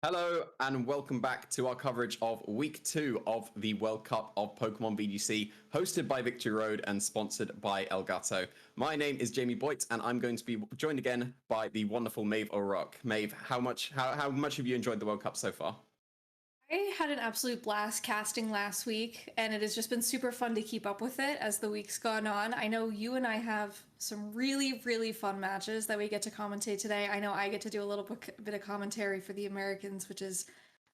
Hello and welcome back to our coverage of Week 2 of the World Cup of Pokémon VGC, hosted by Victory Road and sponsored by Elgato. My name is Jamie Boyt, and I'm going to be joined again by the wonderful Maeve O'Rourke. Maeve, how much have you enjoyed the World Cup so far? I had an absolute blast casting last week, and it has just been super fun to keep up with it as the week's gone on. I know you and I have some really, really fun matches that we get to commentate today. I know I get to do a little bit of commentary for the Americans, which is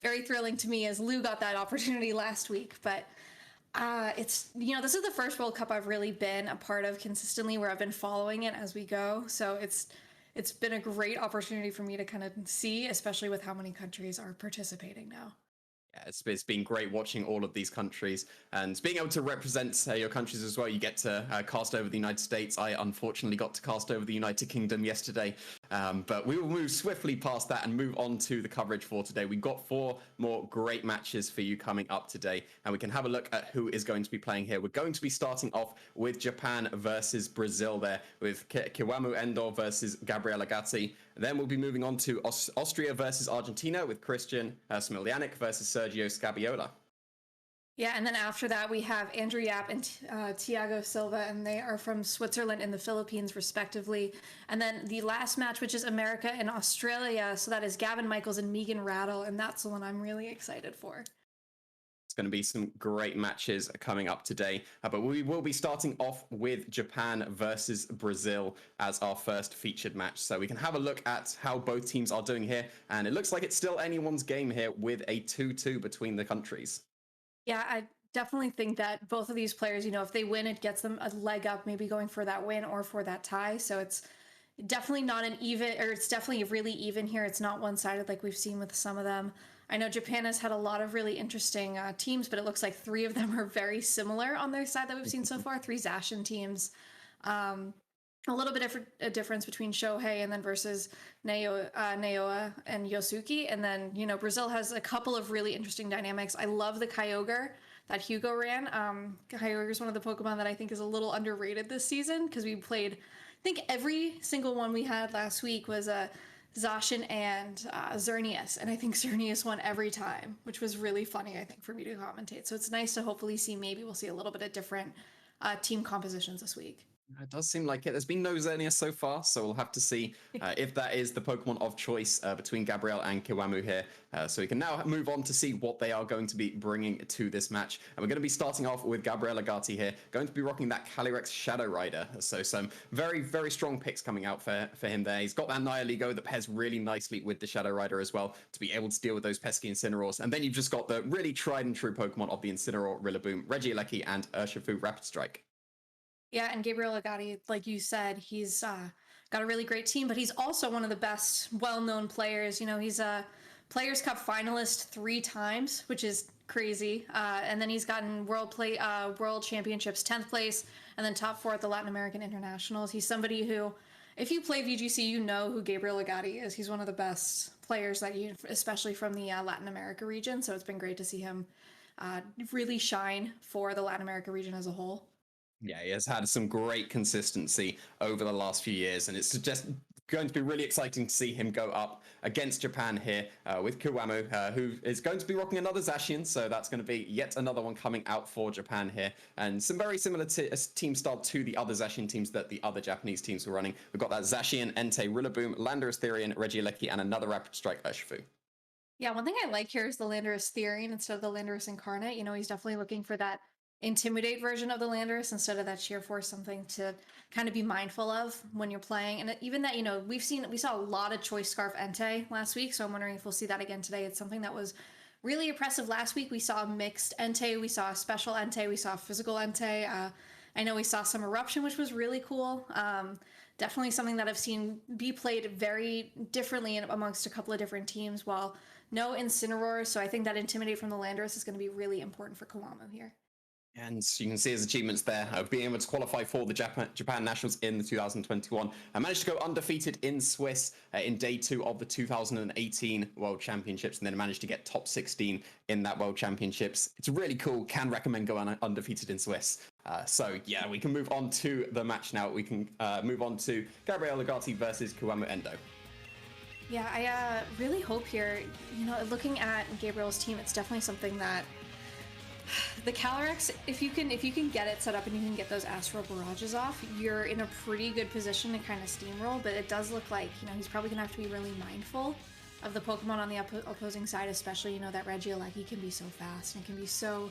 very thrilling to me as Lou got that opportunity last week. But this is the first World Cup I've really been a part of consistently where I've been following it as we go. So it's been a great opportunity for me to kind of see, especially with how many countries are participating now. Yeah, it's been great watching all of these countries and being able to represent your countries as well. You get to cast over the United States. I unfortunately got to cast over the United Kingdom yesterday, but we will move swiftly past that and move on to the coverage for today. We've got 4 more great matches for you coming up today, and we can have a look at who is going to be playing here. We're going to be starting off with Japan versus Brazil there, with Kiwamu Endo versus Gabriel Agati. Then we'll be moving on to Austria versus Argentina with Christian Smiljanic versus Sergio Scabiola. Yeah, and then after that, we have Andrew Yap and Thiago Silva, and they are from Switzerland and the Philippines, respectively. And then the last match, which is America and Australia, so that is Gavin Michaels and Megan Rattle, and that's the one I'm really excited for. It's going to be some great matches coming up today, but we will be starting off with Japan versus Brazil as our first featured match. So we can have a look at how both teams are doing here, and it looks like it's still anyone's game here with a 2-2 between the countries. Yeah, I definitely think that both of these players, if they win, it gets them a leg up, maybe going for that win or for that tie. So it's definitely not an even, or it's definitely really even here. It's not one-sided like we've seen with some of them. I know Japan has had a lot of really interesting teams, but it looks like 3 of them are very similar on their side that we've seen so far. 3 Zacian teams. A little bit of a difference between Shohei and then versus Naoa and Yosuke. And then, Brazil has a couple of really interesting dynamics. I love the Kyogre that Hugo ran. Kyogre is one of the Pokemon that I think is a little underrated this season because we played, I think every single one we had last week was a Zacian and Xerneas, and I think Xerneas won every time, which was really funny, I think, for me to commentate. So it's nice to hopefully see, maybe we'll see a little bit of different team compositions this week. It does seem like it. There's been no Xerneas so far, so we'll have to see if that is the Pokemon of choice between Gabriel and Kiwamu here. So we can now move on to see what they are going to be bringing to this match. And we're going to be starting off with Gabriel Agati here, going to be rocking that Calyrex Shadow Rider. So some very, very strong picks coming out for him there. He's got that Nihilego that pairs really nicely with the Shadow Rider as well to be able to deal with those pesky Incineroars. And then you've just got the really tried and true Pokemon of the Incineroar, Rillaboom, Regieleki, and Urshifu Rapid Strike. Yeah, and Gabriel Agati, like you said, he's got a really great team, but he's also one of the best well-known players. He's a Players' Cup finalist 3 times, which is crazy. And then he's gotten World Championships 10th place, and then top 4 at the Latin American Internationals. He's somebody who, if you play VGC, you know who Gabriel Agati is. He's one of the best players especially from the Latin America region. So it's been great to see him really shine for the Latin America region as a whole. Yeah, he has had some great consistency over the last few years, and it's just going to be really exciting to see him go up against Japan here with Kiwamu, who is going to be rocking another Zacian, so that's going to be yet another one coming out for Japan here, and some very similar team style to the other Zacian teams that the other Japanese teams were running. We've got that Zacian, Entei, Rillaboom, Landorus Therian, Regieleki, and another Rapid Strike Urshifu. Yeah, one thing I like here is the Landorus Therian instead of the Landorus Incarnate. He's definitely looking for that Intimidate version of the Landorus instead of that Sheer Force, something to kind of be mindful of when you're playing. And even that, we saw a lot of Choice Scarf Entei last week, so I'm wondering if we'll see that again today. It's something that was really impressive last week. We saw a mixed Entei, we saw a special Entei, we saw a physical Entei. I know we saw some Eruption, which was really cool. Definitely something that I've seen be played very differently amongst a couple of different teams, while no Incineroar, so I think that Intimidate from the Landorus is going to be really important for Kiwamu here. And you can see his achievements there, being able to qualify for the Japan Nationals in the 2021. I managed to go undefeated in Swiss in day 2 of the 2018 World Championships, and then managed to get top 16 in that World Championships. It's really cool. Can recommend going undefeated in Swiss. So yeah, we can move on to the match now. We can move on to Gabriel Agati versus Kiwamu Endo. Yeah, I really hope here, looking at Gabriel's team, it's definitely something that the Calyrex, if you can get it set up and you can get those Astral Barrages off, you're in a pretty good position to kind of steamroll, but it does look like, he's probably gonna have to be really mindful of the Pokemon on the opposing side, especially, that Regieleki can be so fast and it can be so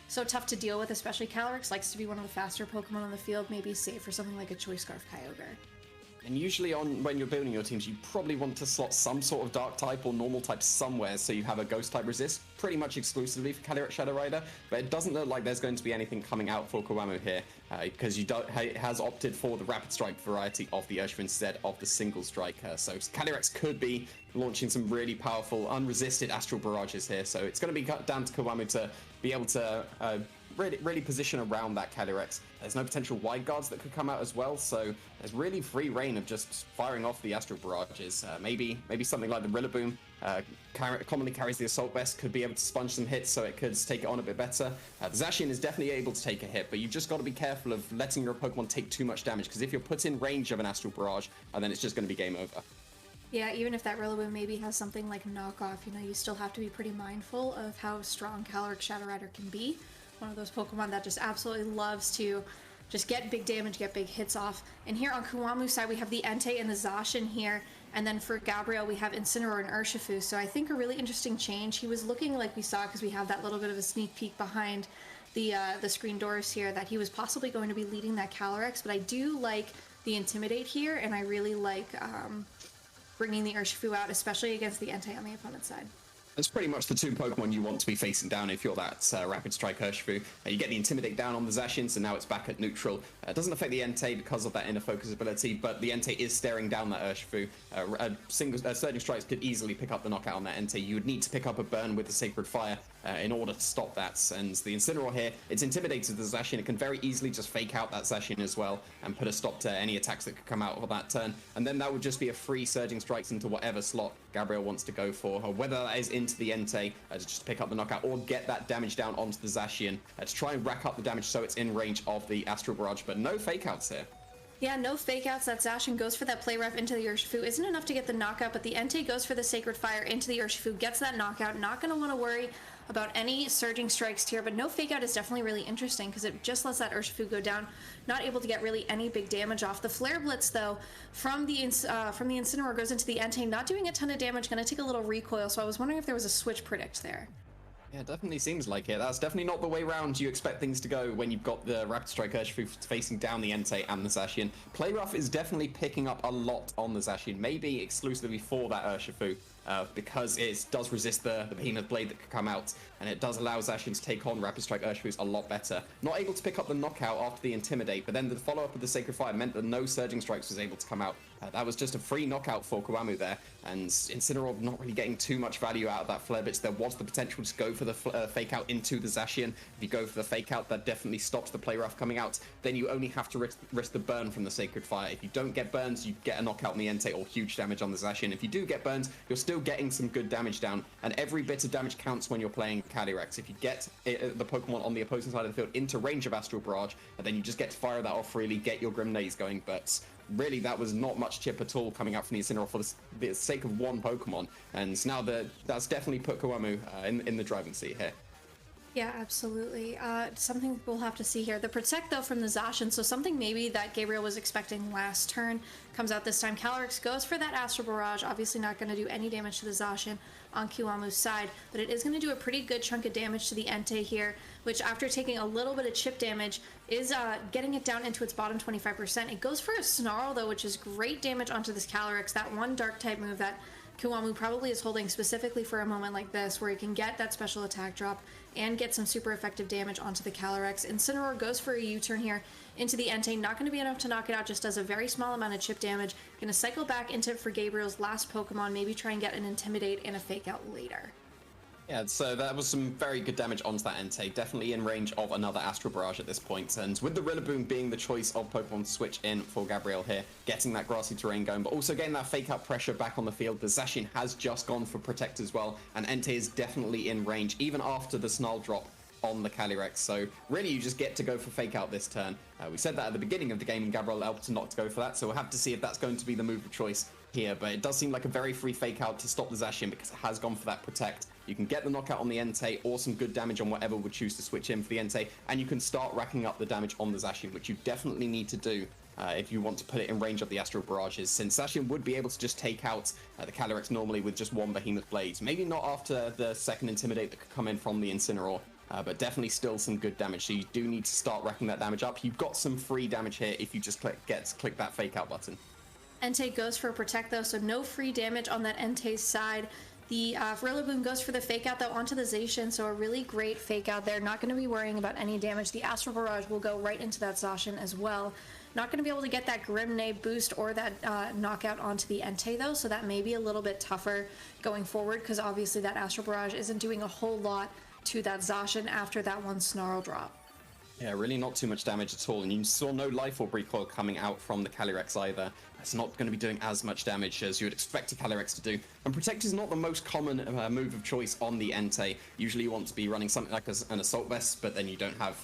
tough to deal with, especially Calyrex likes to be one of the faster Pokemon on the field, maybe save for something like a Choice Scarf Kyogre. And usually when you're building your teams, you probably want to slot some sort of dark type or normal type somewhere, so you have a ghost type resist pretty much exclusively for Calyrex Shadow Rider, but it doesn't look like there's going to be anything coming out for Kiwamu here, because it has opted for the Rapid Strike variety of the Urshifu instead of the Single Strike. So Calyrex could be launching some really powerful unresisted Astral Barrages here, so it's going to be down to Kiwamu to be able to really position around that Calyrex. There's no potential wide guards that could come out as well, so there's really free reign of just firing off the Astral Barrages. Maybe something like the Rillaboom commonly carries the Assault Vest, could be able to sponge some hits, so it could take it on a bit better. The Zacian is definitely able to take a hit, but you've just got to be careful of letting your Pokemon take too much damage, because if you're put in range of an Astral Barrage, then it's just going to be game over. Yeah, even if that Rillaboom maybe has something like knockoff, you still have to be pretty mindful of how strong Calyrex Shadow Rider can be. One of those Pokemon that just absolutely loves to just get big damage, get big hits off. And here on Kiwamu's side, we have the Entei and the Zacian here. And then for Gabriel, we have Incineroar and Urshifu. So I think a really interesting change. He was looking like we saw, because we have that little bit of a sneak peek behind the screen doors here, that he was possibly going to be leading that Calyrex. But I do like the Intimidate here, and I really like bringing the Urshifu out, especially against the Entei on the opponent's side. That's pretty much the two Pokemon you want to be facing down if you're that Rapid Strike Urshifu. You get the Intimidate down on the Zacian, so now it's back at neutral. It doesn't affect the Entei because of that inner focus ability, but the Entei is staring down that Urshifu. Surging Strikes could easily pick up the knockout on that Entei. You would need to pick up a burn with the Sacred Fire in order to stop that. And the Incineroar here, it's intimidated the Zacian. It can very easily just fake out that Zacian as well and put a stop to any attacks that could come out of that turn. And then that would just be a free Surging Strikes into whatever slot Gabriel wants to go for, or whether that is into the Entei to just pick up the knockout, or get that damage down onto the Zacian to try and rack up the damage so it's in range of the Astral Barrage, but no fake outs here. Yeah, no fake outs. That Zacian goes for that play rough into the Urshifu. Isn't enough to get the knockout, but the Entei goes for the Sacred Fire into the Urshifu, gets that knockout. Not going to want to worry about any Surging Strikes here, but no fake out is definitely really interesting because it just lets that Urshifu go down, not able to get really any big damage off. The Flare Blitz, though, from the Incineroar goes into the Entei, not doing a ton of damage, going to take a little recoil, so I was wondering if there was a switch predict there. Yeah, it definitely seems like it. That's definitely not the way round you expect things to go when you've got the Rapid Strike Urshifu facing down the Entei and the Zacian. Play Rough is definitely picking up a lot on the Zacian, maybe exclusively for that Urshifu, because it does resist the Behemoth Blade that could come out, and it does allow Zacian to take on Rapid Strike Urshifus a lot better. Not able to pick up the knockout after the Intimidate, but then the follow-up of the Sacred Fire meant that no Surging Strikes was able to come out. That was just a free knockout for Kiwamu there, and Incineroar not really getting too much value out of that Flare Blitz. There was the potential to go for the fake out into the Zacian. If you go for the fake out, that definitely stops the Play Rough coming out. Then you only have to risk the burn from the Sacred Fire. If you don't get burns, you get a knockout on the Entei or huge damage on the Zacian. If you do get burns, you're still getting some good damage down, and every bit of damage counts when you're playing Calyrex. If you get the Pokemon on the opposing side of the field into range of Astral Barrage, and then you just get to fire that off freely, get your Grim Maze going, but really that was not much chip at all coming out from the Incineroar for the sake of one Pokemon, and now that's definitely put Kiwamu in the driving seat here. Yeah, absolutely. Something we'll have to see here. The Protect, though, from the Zacian, so something maybe that Gabriel was expecting last turn comes out this time. Calyrex goes for that Astral Barrage, obviously not going to do any damage to the Zacian on Kiwamu's side, but it is going to do a pretty good chunk of damage to the Entei here, which after taking a little bit of chip damage is getting it down into its bottom 25%. It goes for a Snarl, though, which is great damage onto this Calyrex, that one Dark-type move that Kiwamu probably is holding specifically for a moment like this, where he can get that special attack drop and get some super effective damage onto the Calyrex. Incineroar goes for a U-turn here into the Entei, not going to be enough to knock it out, just does a very small amount of chip damage. Going to cycle back into it for Gabriel's last Pokemon, maybe try and get an Intimidate and a Fake Out later. Yeah, so that was some very good damage onto that Entei, definitely in range of another Astral Barrage at this point, and with the Rillaboom being the choice of Pokemon to switch in for Gabriel here, getting that grassy terrain going, but also getting that fake out pressure back on the field. The Zacian has just gone for Protect as well, and Entei is definitely in range, even after the Snarl drop on the Calyrex, so really you just get to go for fake out this turn. We said that at the beginning of the game, and Gabriel opted not to go for that, so we'll have to see if that's going to be the move of choice here, but it does seem like a very free fake out to stop the Zacian because it has gone for that protect. You can get the knockout on the Entei or some good damage on whatever would choose to switch in for the Entei, and you can start racking up the damage on the Zacian, which you definitely need to do if you want to put it in range of the Astral Barrages, since Zacian would be able to just take out the Calyrex normally with just one Behemoth Blade. Maybe not after the second Intimidate that could come in from the Incineroar, but definitely still some good damage, so you do need to start racking that damage up. You've got some free damage here if you just click that fake out button. Entei goes for protect though, so no free damage on that Entei's side. The Rillaboom goes for the fake out though onto the Zacian, so a really great fake out there. Not going to be worrying about any damage. The Astral Barrage will go right into that Zacian as well. Not going to be able to get that Grimnay boost or that knockout onto the Entei though, so that may be a little bit tougher going forward, because obviously that Astral Barrage isn't doing a whole lot to that Zacian after that one Snarl drop. Yeah, really not too much damage at all, and you saw no Life Orb recoil coming out from the Calyrex either. It's not going to be doing as much damage as you would expect a Calyrex to do. And Protect is not the most common move of choice on the Entei. Usually you want to be running something like an Assault Vest, but then you don't have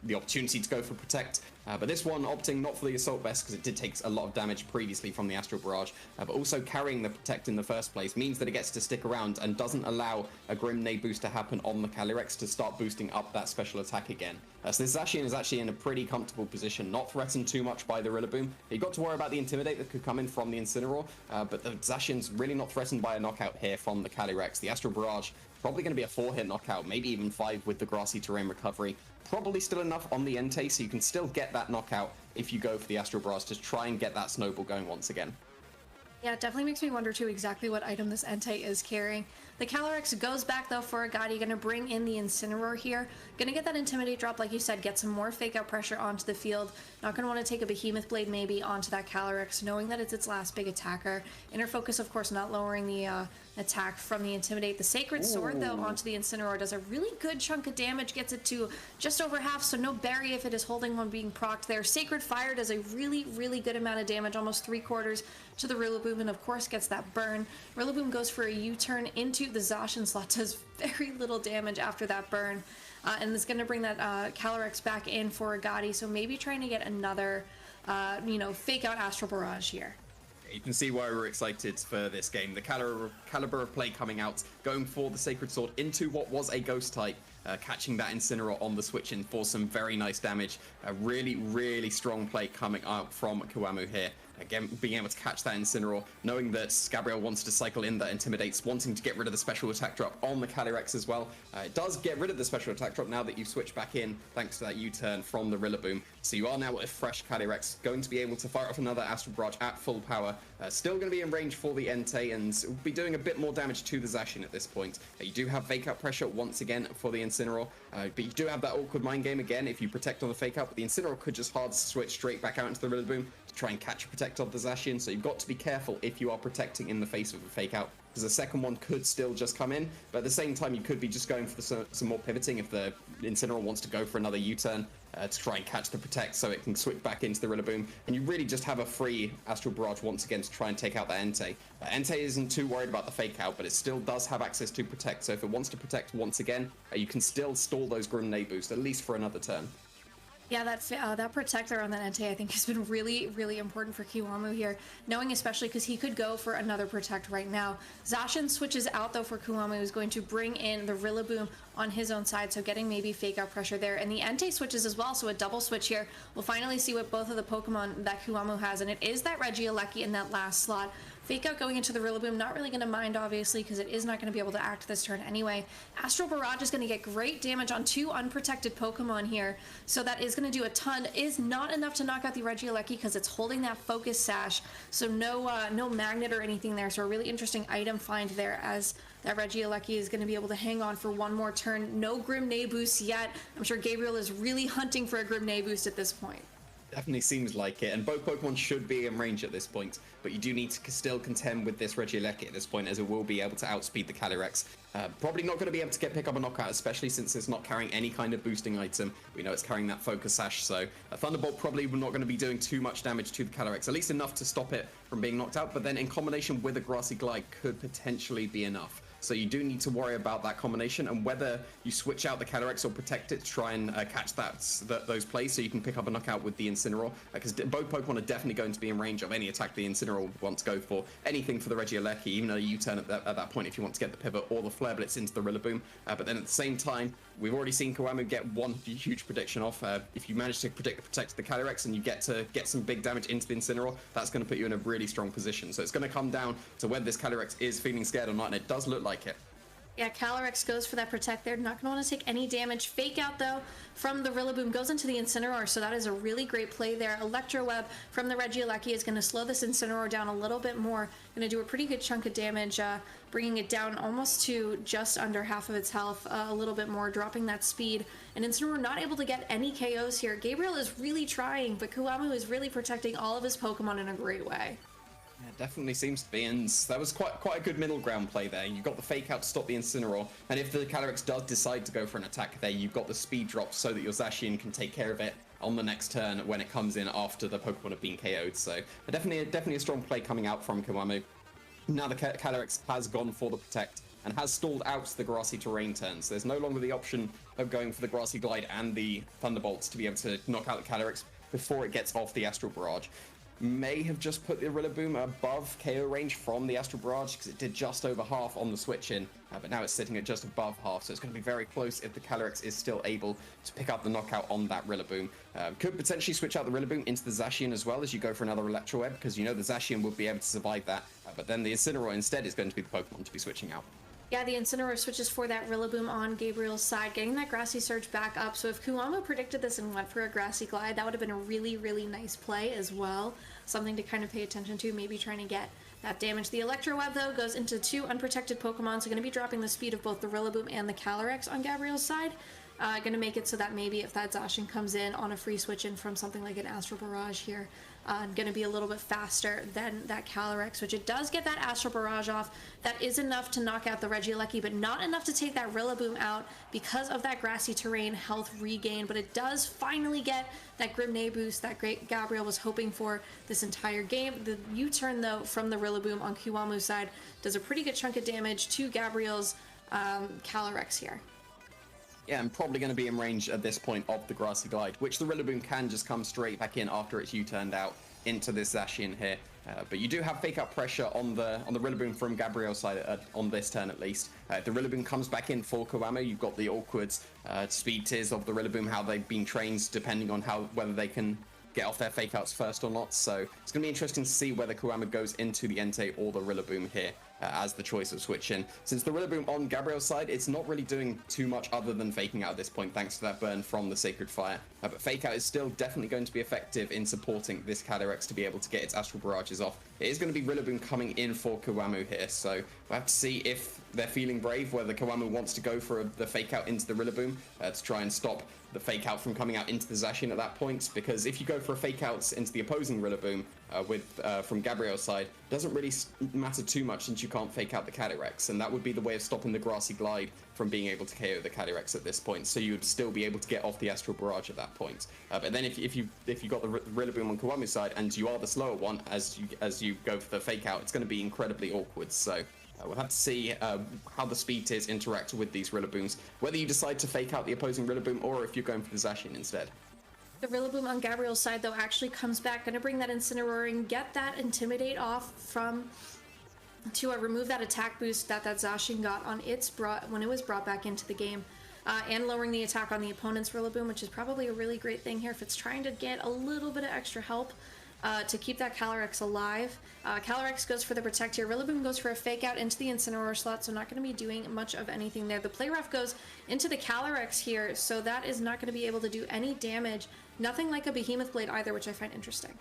the opportunity to go for Protect. But this one opting not for the Assault Vest because it did take a lot of damage previously from the Astral Barrage, but also carrying the Protect in the first place means that it gets to stick around and doesn't allow a Grimnay boost to happen on the Calyrex to start boosting up that special attack again. So this Zacian is actually in a pretty comfortable position, not threatened too much by the Rillaboom. You got to worry about the Intimidate that could come in from the Incineroar, but the Zacian's really not threatened by a knockout here from the Calyrex. The Astral Barrage probably going to be a 4-hit knockout, maybe even 5 with the Grassy Terrain recovery. Probably still enough on the Entei, so you can still get that knockout if you go for the Astral Barrage to try and get that snowball going once again. Yeah, it definitely makes me wonder too exactly what item this Entei is carrying. The Calyrex goes back though for Agati, gonna bring in the Incineroar here. Gonna get that Intimidate drop, like you said, get some more fake out pressure onto the field. Not gonna want to take a Behemoth Blade maybe onto that Calyrex, knowing that it's its last big attacker. Inner Focus, of course, not lowering the attack from the Intimidate. The Sacred Sword though onto the Incineroar does a really good chunk of damage, gets it to just over half, so no Berry if it is holding one being procced there. Sacred Fire does a really good amount of damage, almost 3/4 to the Rillaboom, and of course gets that burn. Rillaboom goes for a U-turn into the Zacian slot, does very little damage after that burn, and is going to bring that Calyrex back in for Agati, so maybe trying to get another fake out Astral Barrage here. You can see why we're excited for this game. The caliber of play coming out, going for the Sacred Sword into what was a Ghost type, catching that Incineroar on the switch in for some very nice damage. A really strong play coming out from Kiwamu here. Again, being able to catch that Incineroar, knowing that Gabriel wants to cycle in that Intimidates, wanting to get rid of the special attack drop on the Calyrex as well. It does get rid of the special attack drop now that you switch back in, thanks to that U-turn from the Rillaboom. So you are now a fresh Calyrex, going to be able to fire off another Astral Barrage at full power. Still going to be in range for the Entei and will be doing a bit more damage to the Zacian at this point. You do have fake out pressure once again for the Incineroar, but you do have that awkward mind game again if you protect on the fake out, but the Incineroar could just hard switch straight back out into the Rillaboom to try and catch a protect of the Zacian, so you've got to be careful if you are protecting in the face of a fake out, because the second one could still just come in, but at the same time you could be just going for some more pivoting if the Incineroar wants to go for another U-turn to try and catch the protect so it can switch back into the Rillaboom, and you really just have a free Astral Barrage once again to try and take out that Entei. Entei isn't too worried about the fake out, but it still does have access to protect, so if it wants to protect once again, you can still stall those Grenade boosts, at least for another turn. Yeah, that protector on that Entei I think has been really important for Kiwamu here, knowing especially because he could go for another protect right now. Zacian switches out though for Kiwamu, who's going to bring in the Rillaboom on his own side, so getting maybe fake out pressure there. And the Entei switches as well, so a double switch here. We'll finally see what both of the Pokemon that Kiwamu has, and it is that Regieleki in that last slot. Fake out going into the Rillaboom, not really going to mind obviously because it is not going to be able to act this turn anyway. Astral Barrage is going to get great damage on 2 unprotected Pokemon here, so that is going to do a ton. Is not enough to knock out the Regieleki because it's holding that Focus Sash, so no magnet or anything there, so a really interesting item find there as that Regieleki is going to be able to hang on for one more turn. No Grimnay boost yet. I'm sure Gabriel is really hunting for a Grimnay boost at this point. Definitely seems like it, and both Pokemon should be in range at this point, but you do need to still contend with this Regieleki at this point, as it will be able to outspeed the Calyrex. Probably not going to be able to pick up a knockout, especially since it's not carrying any kind of boosting item. We know it's carrying that Focus Sash, so a Thunderbolt probably not going to be doing too much damage to the Calyrex, at least enough to stop it from being knocked out, but then in combination with a Grassy Glide could potentially be enough. So you do need to worry about that combination and whether you switch out the Calyrex or protect it to try and catch those plays so you can pick up a knockout with the Incineroar, because both Pokemon are definitely going to be in range of any attack the Incineroar wants to go for. Anything for the Regieleki, even a U-turn at that point if you want to get the pivot, or the Flare Blitz into the Rillaboom. But then at the same time, we've already seen Kiwamu get one huge prediction off. If you manage to protect the Calyrex and you get some big damage into the Incineroar, that's going to put you in a really strong position. So it's going to come down to whether this Calyrex is feeling scared or not, and it does look like it. Yeah, Calyrex goes for that protect there. Not going to want to take any damage. Fake out, though, from the Rillaboom goes into the Incineroar, so that is a really great play there. Electro Web from the Regieleki is going to slow this Incineroar down a little bit more. Going to do a pretty good chunk of damage, bringing it down almost to just under half of its health, a little bit more, dropping that speed. And Incineroar not able to get any KOs here. Gabriel is really trying, but Kiwamu is really protecting all of his Pokemon in a great way. Yeah, definitely seems to be, and that was quite a good middle ground play there. You got the fake out to stop the Incineroar, and if the Calyrex does decide to go for an attack there, you've got the speed drop so that your Zacian can take care of it on the next turn when it comes in after the Pokemon have been KO'd. So definitely a strong play coming out from Kiwamu. Now the Calyrex has gone for the protect and has stalled out the grassy terrain turns. There's no longer the option of going for the grassy glide and the Thunderbolts to be able to knock out the Calyrex before it gets off the Astral Barrage. May have just put the Rillaboom above KO range from the Astral Barrage because it did just over half on the switch in, but now it's sitting at just above half, so it's going to be very close if the Calyrex is still able to pick up the knockout on that Rillaboom. Could potentially switch out the Rillaboom into the Zacian as well as you go for another Electro Web, because you know the Zacian would be able to survive that, but then the Incineroar instead is going to be the Pokemon to be switching out. Yeah, the Incineroar switches for that Rillaboom on Gabriel's side, getting that Grassy Surge back up. So if Kiwamu predicted this and went for a Grassy Glide, that would have been a really, really nice play as well. Something to kind of pay attention to, maybe trying to get that damage. The Electro Web, though, goes into two unprotected Pokemon, so going to be dropping the speed of both the Rillaboom and the Calyrex on Gabriel's side. Going to make it so that maybe if that Zacian comes in on a free switch in from something like an Astral Barrage here, going to be a little bit faster than that Calyrex, which it does get that Astral Barrage off. That is enough to knock out the Regieleki, but not enough to take that Rillaboom out because of that grassy terrain health regain, but it does finally get that Grimnay boost that great Gabriel was hoping for this entire game. The U-turn, though, from the Rillaboom on Kiwamu's side does a pretty good chunk of damage to Gabriel's Calyrex here. Yeah, I'm probably going to be in range at this point of the Grassy Glide, which the Rillaboom can just come straight back in after it's U-turned out into this Zacian here. But you do have fake out pressure on the Rillaboom from Gabriel's side on this turn at least. If the Rillaboom comes back in for Kiwamu, you've got the awkward speed tiers of the Rillaboom, how they've been trained depending on whether they can get off their fake outs first or not. So it's going to be interesting to see whether Kiwamu goes into the Entei or the Rillaboom here as the choice of switching. Since the Rillaboom on Gabriel's side, it's not really doing too much other than faking out at this point, thanks to that burn from the Sacred Fire. But fake out is still definitely going to be effective in supporting this Calyrex to be able to get its Astral Barrages off. It is going to be Rillaboom coming in for Kiwamu here, so we'll have to see if they're feeling brave, whether Kiwamu wants to go for the fake out into the Rillaboom to try and stop the fake out from coming out into the Zacian at that point, because if you go for a fake out into the opposing Rillaboom from Gabriel's side, it doesn't really matter too much since you can't fake out the Calyrex, and that would be the way of stopping the Grassy Glide from being able to KO the Calyrex at this point, so you would still be able to get off the Astral Barrage at that point. But then if you got the Rillaboom on Kiwamu's side and you are the slower one as you go for the fake out, it's going to be incredibly awkward. So we'll have to see how the speed tiers interact with these Rillabooms, whether you decide to fake out the opposing Rillaboom or if you're going for the Zacian instead. The Rillaboom on Gabriel's side, though, actually comes back, going to bring that Incineroar and get that Intimidate off to remove that attack boost that Zacian got on when it was brought back into the game, and lowering the attack on the opponent's Rillaboom, which is probably a really great thing here if it's trying to get a little bit of extra help to keep that Calyrex alive. Calyrex goes for the Protect here. Rillaboom goes for a fake out into the Incineroar slot, so not going to be doing much of anything there. The Play Rough goes into the Calyrex here, so that is not going to be able to do any damage. Nothing like a Behemoth Blade either, which I find interesting.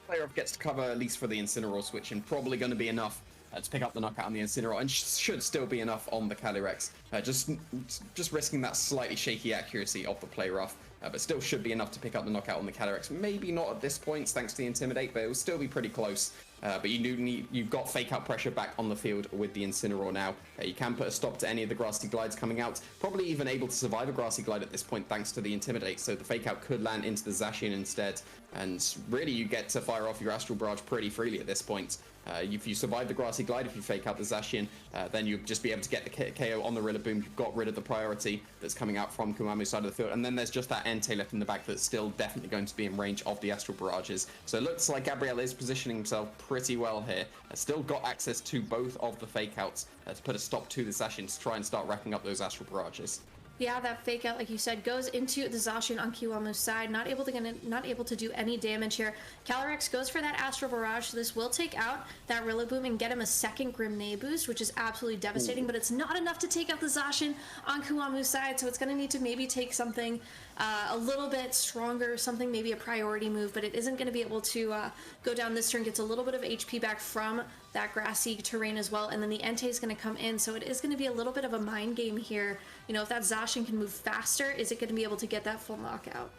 Play Rough gets to cover at least for the Incineroar switch, and probably going to be enough to pick up the knockout on the Incineroar, and should still be enough on the Calyrex. Just risking that slightly shaky accuracy of the Play Rough, but still should be enough to pick up the knockout on the Calyrex. Maybe not at this point, thanks to the Intimidate, but it will still be pretty close. But you've got fake out pressure back on the field with the Incineroar now. You can put a stop to any of the Grassy Glides coming out. Probably even able to survive a Grassy Glide at this point thanks to the Intimidate, so the fake out could land into the Zacian instead. And really you get to fire off your Astral Barrage pretty freely at this point. If you survive the Grassy Glide, if you fake out the Zacian, then you'll just be able to get the KO on the Rillaboom. You've got rid of the priority that's coming out from Kiwamu's side of the field. And then there's just that Entei left in the back that's still definitely going to be in range of the Astral Barrages. So it looks like Gabriel is positioning himself pretty well here. Still got access to both of the fake outs to put a stop to the Zacian to try and start racking up those Astral Barrages. Yeah, that fake out, like you said, goes into the Zacian on Kiwamu's side, not able to do any damage here. Calyrex goes for that Astral Barrage, so this will take out that Rillaboom and get him a second Grim boost, which is absolutely devastating, but it's not enough to take out the Zacian on Kiwamu's side, so it's going to need to maybe take something a little bit stronger, something maybe a priority move, but it isn't going to be able to go down this turn. Gets a little bit of HP back from that grassy terrain as well, and then the Entei is going to come in, so it is going to be a little bit of a mind game here. You know, if that Zacian can move faster, is it going to be able to get that full knockout?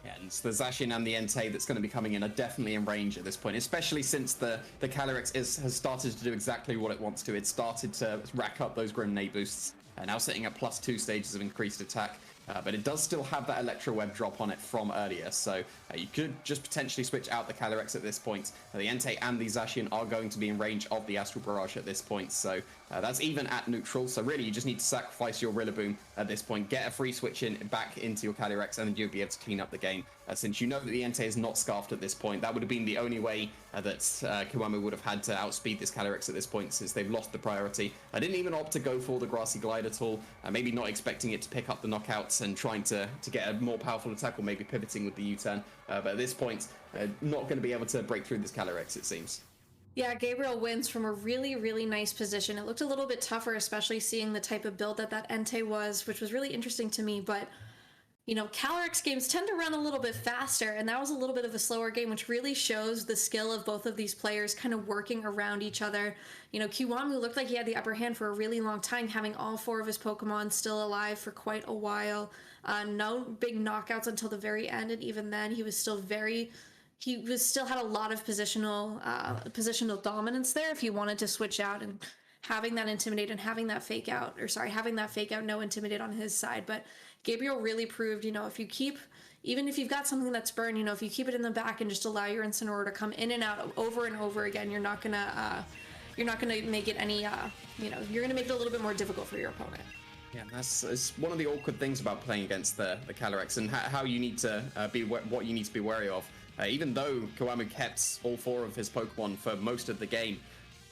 Yeah, and the Zacian and the Entei that's going to be coming in are definitely in range at this point, especially since the Calyrex has started to do exactly what it wants to. It started to rack up those Grim boosts, now sitting at +2 stages of increased attack. But it does still have that Electro Web drop on it from earlier, so you could just potentially switch out the Calyrex at this point. The Entei and the Zacian are going to be in range of the Astral Barrage at this point, so that's even at neutral. So really, you just need to sacrifice your Rillaboom at this point, get a free switch in back into your Calyrex, and then you'll be able to clean up the game. Since you know that the Entei is not scarfed at this point, that would have been the only way that Kiwamu would have had to outspeed this Calyrex at this point, since they've lost the priority. I didn't even opt to go for the Grassy Glide at all, maybe not expecting it to pick up the knockouts and trying to get a more powerful attack, or maybe pivoting with the U-turn. But at this point, not going to be able to break through this Calyrex, it seems. Yeah, Gabriel wins from a really, really nice position. It looked a little bit tougher, especially seeing the type of build that Entei was, which was really interesting to me, but you know, Calyrex games tend to run a little bit faster, and that was a little bit of a slower game, which really shows the skill of both of these players kind of working around each other. You know, Kiwamu looked like he had the upper hand for a really long time, having all 4 of his Pokemon still alive for quite a while. No big knockouts until the very end, and even then he was still still had a lot of positional dominance there if he wanted to switch out, and having that Intimidate and having that fake out, no Intimidate on his side. But Gabriel really proved, you know, even if you've got something that's burned, you know, if you keep it in the back and just allow your Incineroar to come in and out over and over again, you're not gonna make it any, you know, you're gonna make it a little bit more difficult for your opponent. Yeah, it's one of the awkward things about playing against the Calyrex, and how you need to what you need to be wary of. Even though Kiwamu kept all 4 of his Pokemon for most of the game,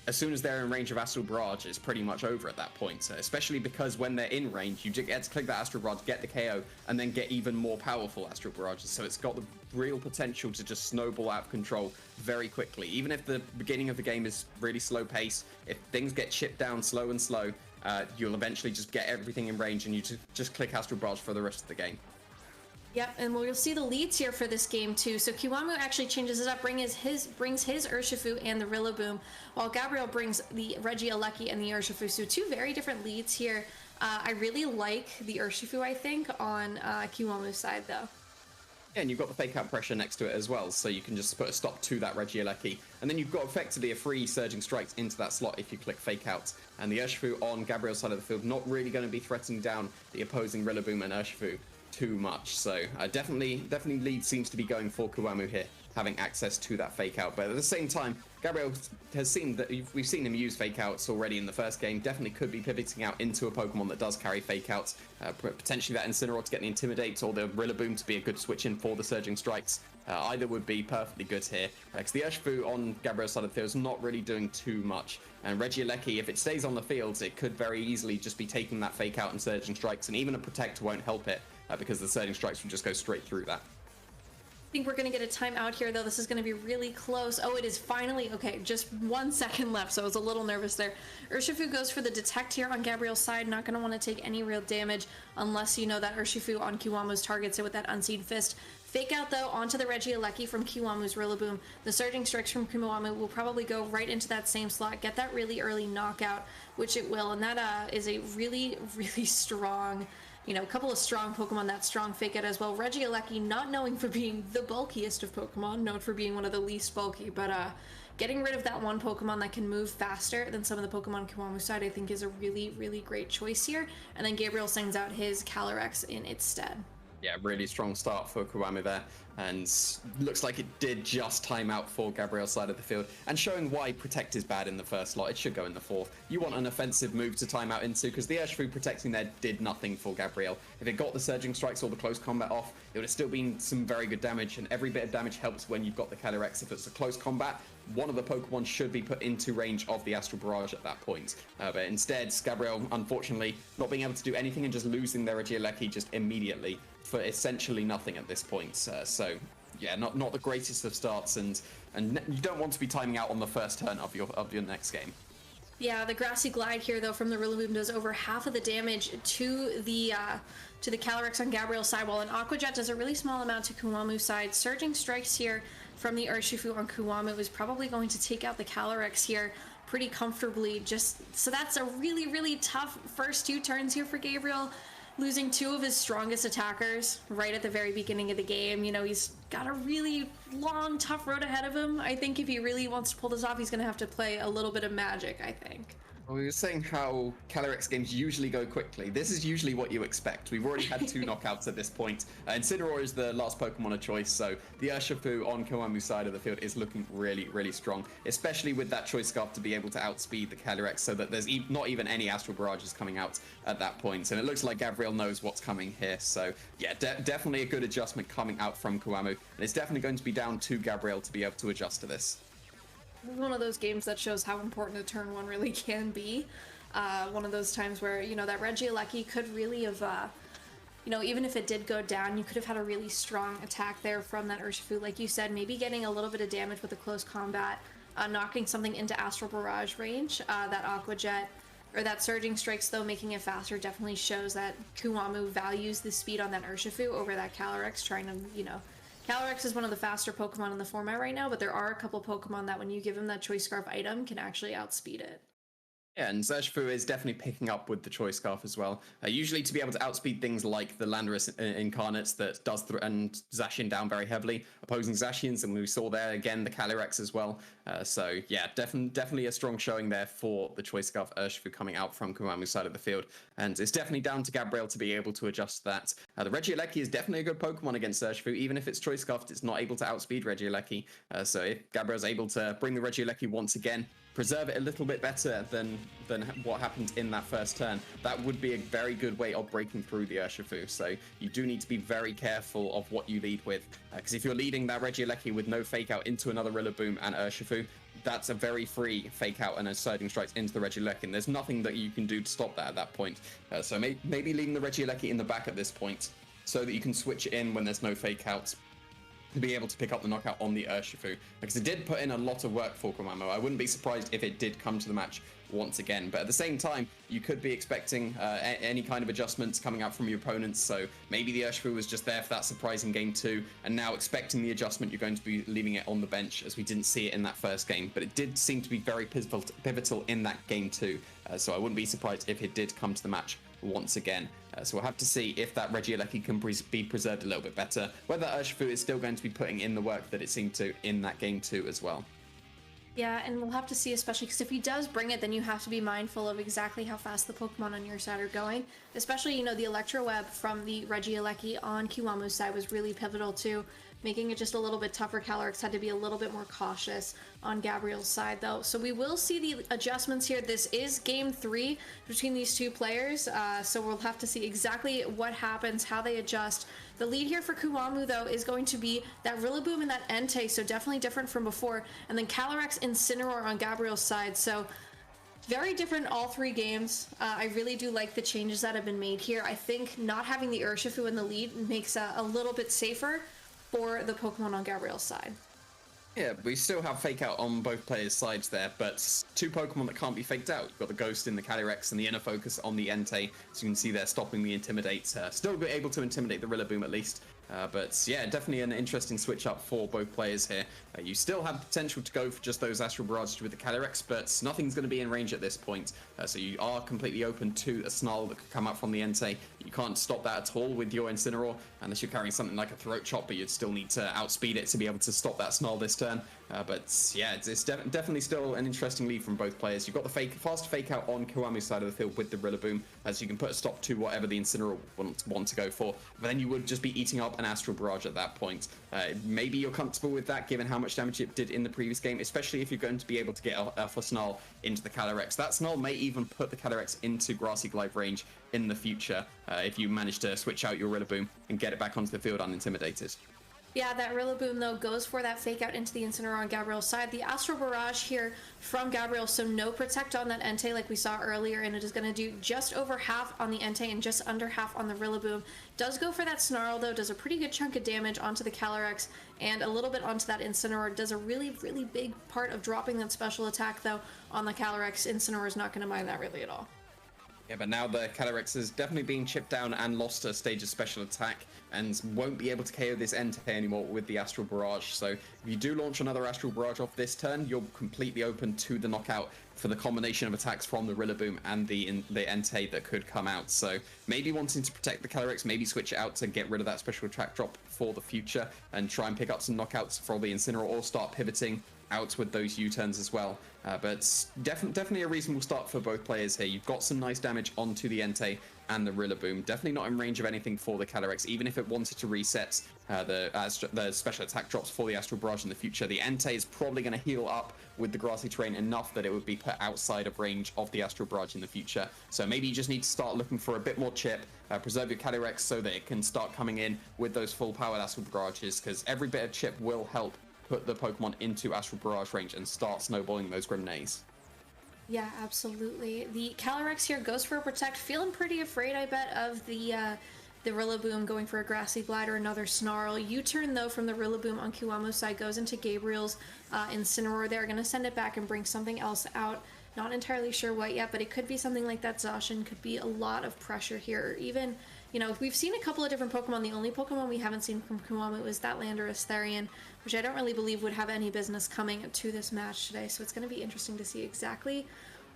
as soon as they're in range of Astral Barrage, it's pretty much over at that point. Especially because when they're in range, you just get to click that Astral Barrage, get the KO, and then get even more powerful Astral Barrages. So it's got the real potential to just snowball out of control very quickly. Even if the beginning of the game is really slow pace, if things get chipped down slow and slow, you'll eventually just get everything in range, and you just click Astral Barrage for the rest of the game. Yep, and we'll see the leads here for this game too. So Kiwamu actually changes it up, brings his Urshifu and the Rillaboom, while Gabriel brings the Regieleki and the Urshifu. So 2 very different leads here. I really like the Urshifu, I think, on Kiwamu's side though. Yeah, and you've got the fake out pressure next to it as well, so you can just put a stop to that Regieleki, and then you've got effectively a free Surging Strikes into that slot if you click fake out. And the Urshifu on Gabriel's side of the field not really going to be threatening down the opposing Rillaboom and Urshifu too much. So definitely lead seems to be going for Kiwamu here, having access to that fake out. But at the same time, Gabriel has seen that we've seen him use fake outs already in the first game. Definitely could be pivoting out into a Pokemon that does carry fake outs. Potentially that Incineroar to get the Intimidate, or the Rillaboom to be a good switch in for the Surging Strikes. Either would be perfectly good here, because the Urshifu on Gabriel's side of the field is not really doing too much. And Regieleki, if it stays on the field, it could very easily just be taking that fake out and Surging Strikes, and even a Protect won't help it, because the Surging Strikes will just go straight through that. I think we're going to get a timeout here, though. This is going to be really close. Oh, it is finally. Okay, just 1 second left, so I was a little nervous there. Urshifu goes for the Detect here on Gabriel's side. Not going to want to take any real damage unless you know that Urshifu on Kiwamu's targets it with that Unseen Fist. Fake out, though, onto the Regieleki from Kiwamu's Rillaboom. The Surging Strikes from Kiwamu will probably go right into that same slot, get that really early knockout, which it will, and that is a really, really strong, you know, a couple of strong Pokemon, that strong fake out as well. Regieleki, not known for being the bulkiest of Pokemon, known for being one of the least bulky, but getting rid of that one Pokemon that can move faster than some of the Pokemon Kiwamu's side, I think is a really, really great choice here. And then Gabriel sends out his Calyrex in its stead. Yeah, really strong start for Kiwamu there, and looks like it did just time out for Gabriel's side of the field, and showing why Protect is bad in the first slot. It should go in the fourth. You want an offensive move to time out into, because the Urshifu protecting there did nothing for Gabriel. If it got the Surging Strikes or the close combat off, it would have still been some very good damage, and every bit of damage helps when you've got the Calyrex. If it's a close combat, one of the Pokemon should be put into range of the Astral Barrage at that point. But instead, Gabriel, unfortunately, not being able to do anything and just losing their Regieleki just immediately for essentially nothing at this point. So yeah, not the greatest of starts, and you don't want to be timing out on the first turn of your next game. Yeah, the Grassy Glide here, though, from the Rillaboom does over half of the damage to the Calyrex on Gabriel's side, while an Aqua Jet does a really small amount to Kiwamu's side. Surging Strikes here from the Urshifu on Kiwamu is probably going to take out the Calyrex here pretty comfortably. So that's a really, really tough first 2 turns here for Gabriel, losing 2 of his strongest attackers right at the very beginning of the game. You know, he's got a really long, tough road ahead of him. I think if he really wants to pull this off, he's going to have to play a little bit of magic, I think. Well, we were saying how Calyrex games usually go quickly. This is usually what you expect. We've already had 2 knockouts at this point. Incineroar is the last Pokemon of choice, so the Urshifu on Kiwamu's side of the field is looking really, really strong, especially with that Choice Scarf to be able to outspeed the Calyrex so that there's not even any Astral Barrages coming out at that point. And it looks like Gabriel knows what's coming here. So yeah, definitely a good adjustment coming out from Kiwamu. And it's definitely going to be down to Gabriel to be able to adjust to this. One of those games that shows how important a turn 1 really can be. One of those times where, you know, that Regieleki could really have, you know, even if it did go down, you could have had a really strong attack there from that Urshifu. Like you said, maybe getting a little bit of damage with a close combat, knocking something into Astral Barrage range. That Aqua Jet, or that Surging Strikes, though, making it faster definitely shows that Kiwamu values the speed on that Urshifu over that Calyrex, trying to, you know, Calyrex is one of the faster Pokemon in the format right now, but there are a couple Pokemon that when you give them that Choice Scarf item can actually outspeed it. Yeah, and Urshifu is definitely picking up with the Choice Scarf as well. Usually to be able to outspeed things like the Landorus Incarnates that does and Zacian down very heavily, opposing Zacians, and we saw there again the Calyrex as well. So yeah, definitely a strong showing there for the Choice Scarf Urshifu coming out from Kiwamu's side of the field. And it's definitely down to Gabriel to be able to adjust that. The Regieleki is definitely a good Pokemon against Urshifu, even if it's Choice Scarfed, it's not able to outspeed Regieleki. So if Gabriel's able to bring the Regieleki once again, preserve it a little bit better than what happened in that first turn, that would be a very good way of breaking through the Urshifu. So you do need to be very careful of what you lead with, because if you're leading that Regieleki with no fake out into another Rillaboom and Urshifu, that's a very free fake out and a Surging Strikes into the Regieleki, and there's nothing that you can do to stop that at that point. So maybe leaving the Regieleki in the back at this point so that you can switch it in when there's no fake outs to be able to pick up the knockout on the Urshifu, because it did put in a lot of work for Kiwamu. I wouldn't be surprised if it did come to the match once again, but at the same time, you could be expecting any kind of adjustments coming out from your opponents. So maybe the Urshifu was just there for that surprise in game 2, and now expecting the adjustment, you're going to be leaving it on the bench, as we didn't see it in that first game, but it did seem to be very pivotal in that game 2. So I wouldn't be surprised if it did come to the match once again. So we'll have to see if that Regieleki can be preserved a little bit better, whether Urshifu is still going to be putting in the work that it seemed to in that game 2 as well. Yeah, and we'll have to see, especially because if he does bring it, then you have to be mindful of exactly how fast the Pokemon on your side are going. Especially, you know, the Electro Web from the Regieleki on Kiwamu's side was really pivotal too, making it just a little bit tougher. Calyrex had to be a little bit more cautious on Gabriel's side, though. So we will see the adjustments here. This is game 3 between these 2 players, so we'll have to see exactly what happens, how they adjust. The lead here for Kiwamu, though, is going to be that Rillaboom and that Entei, so definitely different from before, and then Calyrex Incineroar on Gabriel's side, so very different all 3 games. I really do like the changes that have been made here. I think not having the Urshifu in the lead makes a little bit safer for the Pokemon on Gabriel's side. Yeah, we still have fake out on both players' sides there, but 2 Pokemon that can't be faked out. You've got the Ghost in the Calyrex and the Inner Focus on the Entei, so you can see they're stopping the Intimidate. Still able to intimidate the Rillaboom at least. But yeah, definitely an interesting switch up for both players here. You still have the potential to go for just those Astral Barrages with the Calyrex, but nothing's going to be in range at this point. So you are completely open to a Snarl that could come out from the Entei. You can't stop that at all with your Incineroar, unless you're carrying something like a Throat Chop, but you'd still need to outspeed it to be able to stop that Snarl this turn. But yeah, it's definitely still an interesting lead from both players. You've got the fast fake out on Kiwamu's side of the field with the Rillaboom, as you can put a stop to whatever the Incineroar want to go for. But then you would just be eating up an Astral Barrage at that point. Maybe you're comfortable with that, given how much damage it did in the previous game, especially if you're going to be able to get a Snarl into the Calyrex. That Snarl may even put the Calyrex into Grassy Glide range in the future, if you manage to switch out your Rillaboom and get it back onto the field unintimidated. Yeah, that Rillaboom, though, goes for that fake out into the Incineroar on Gabriel's side. The Astral Barrage here from Gabriel, so no Protect on that Entei like we saw earlier, and it is going to do just over half on the Entei and just under half on the Rillaboom. Does go for that Snarl, though, does a pretty good chunk of damage onto the Calyrex and a little bit onto that Incineroar. Does a really, really big part of dropping that special attack, though, on the Calyrex. Incineroar is not going to mind that really at all. Yeah, but now the Calyrex is definitely being chipped down and lost a stage of special attack and won't be able to KO this Entei anymore with the Astral Barrage. So if you do launch another Astral Barrage off this turn, you're completely open to the knockout for the combination of attacks from the Rillaboom and the Entei that could come out. So maybe wanting to protect the Calyrex, maybe switch it out to get rid of that special attack drop for the future and try and pick up some knockouts for the Incineroar, or start pivoting out with those U-turns as well. But definitely a reasonable start for both players here. You've got some nice damage onto the Entei and the Rillaboom. Definitely not in range of anything for the Calyrex, even if it wanted to reset the special attack drops for the Astral Barrage in the future. The Entei is probably going to heal up with the grassy terrain enough that it would be put outside of range of the Astral Barrage in the future. So maybe you just need to start looking for a bit more chip, preserve your Calyrex so that it can start coming in with those full powered Astral Barrages, because every bit of chip will help put the Pokemon into Astral Barrage range and start snowballing those Grenades. Yeah, absolutely. The Calyrex here goes for a Protect, feeling pretty afraid, I bet, of the Rillaboom going for a Grassy Glide or another Snarl. U-turn, though, from the Rillaboom on Kiwamu's side goes into Gabriel's Incineroar. They're going to send it back and bring something else out. Not entirely sure what yet, but it could be something like that Zacian. Could be a lot of pressure here. Even, you know, we've seen a couple of different Pokemon. The only Pokemon we haven't seen from Kiwamu is that Landorus Therian, which I don't really believe would have any business coming to this match today. So it's going to be interesting to see exactly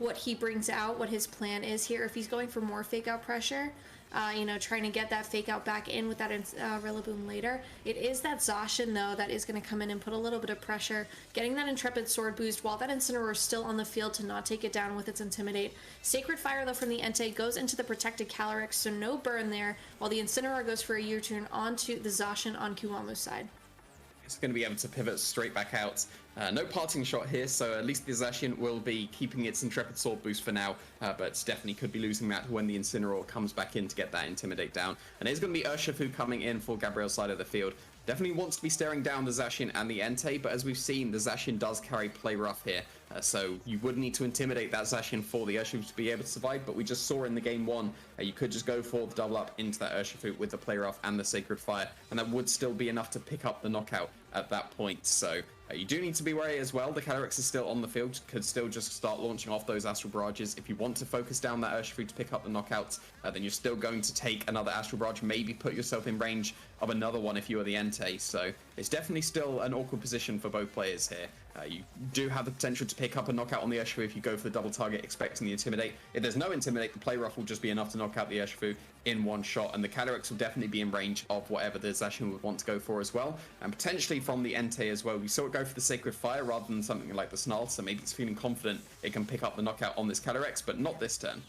what he brings out, what his plan is here. If he's going for more fake out pressure, you know, trying to get that fake out back in with that Rillaboom later. It is that Zacian, though, that is going to come in and put a little bit of pressure, getting that Intrepid Sword boost while that Incineroar is still on the field to not take it down with its Intimidate. Sacred Fire, though, from the Entei goes into the protected Calyrex, so no burn there, while the Incineroar goes for a U-turn onto the Zacian on Kiwamu's side. It's going to be able to pivot straight back out. No parting shot here, so at least the Zacian will be keeping its Intrepid Sword boost for now, but definitely could be losing that when the Incineroar comes back in to get that Intimidate down. And it's going to be Urshifu coming in for Gabriel's side of the field. Definitely wants to be staring down the Zacian and the Entei, but as we've seen, the Zacian does carry Play Rough here, so you would need to intimidate that Zacian for the Urshifu to be able to survive, but we just saw in the game one, you could just go for the double up into that Urshifu with the Play Rough and the Sacred Fire, and that would still be enough to pick up the knockout at that point. So you do need to be wary as well. The Calyrex is still on the field, could still just start launching off those Astral Barrages. If you want to focus down that Urshifu to pick up the knockouts, then you're still going to take another Astral Barrage, maybe put yourself in range of another one if you are the Entei. So it's definitely still an awkward position for both players here. You do have the potential to pick up a knockout on the Urshifu if you go for the double target expecting the Intimidate. If there's no Intimidate, the Play Rough will just be enough to knock out the Urshifu in one shot, and the Calyrex will definitely be in range of whatever the Zacian would want to go for as well, and potentially from the Entei as well. We saw it go for the Sacred Fire rather than something like the Snarl, so maybe it's feeling confident it can pick up the knockout on this Calyrex, but not this turn.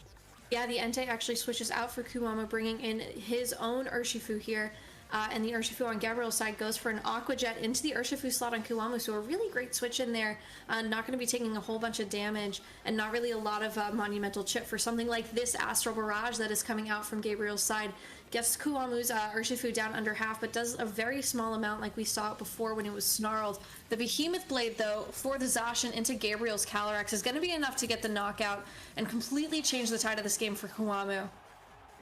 Yeah, the Entei actually switches out for Kiwamu, bringing in his own Urshifu here. And the Urshifu on Gabriel's side goes for an Aqua Jet into the Urshifu slot on Kiwamu, so a really great switch in there. Not going to be taking a whole bunch of damage, and not really a lot of monumental chip for something like this Astral Barrage that is coming out from Gabriel's side. Gets Kiwamu's Urshifu down under half, but does a very small amount like we saw it before when it was snarled. The Behemoth Blade, though, for the Zacian into Gabriel's Calyrex is going to be enough to get the knockout and completely change the tide of this game for Kiwamu.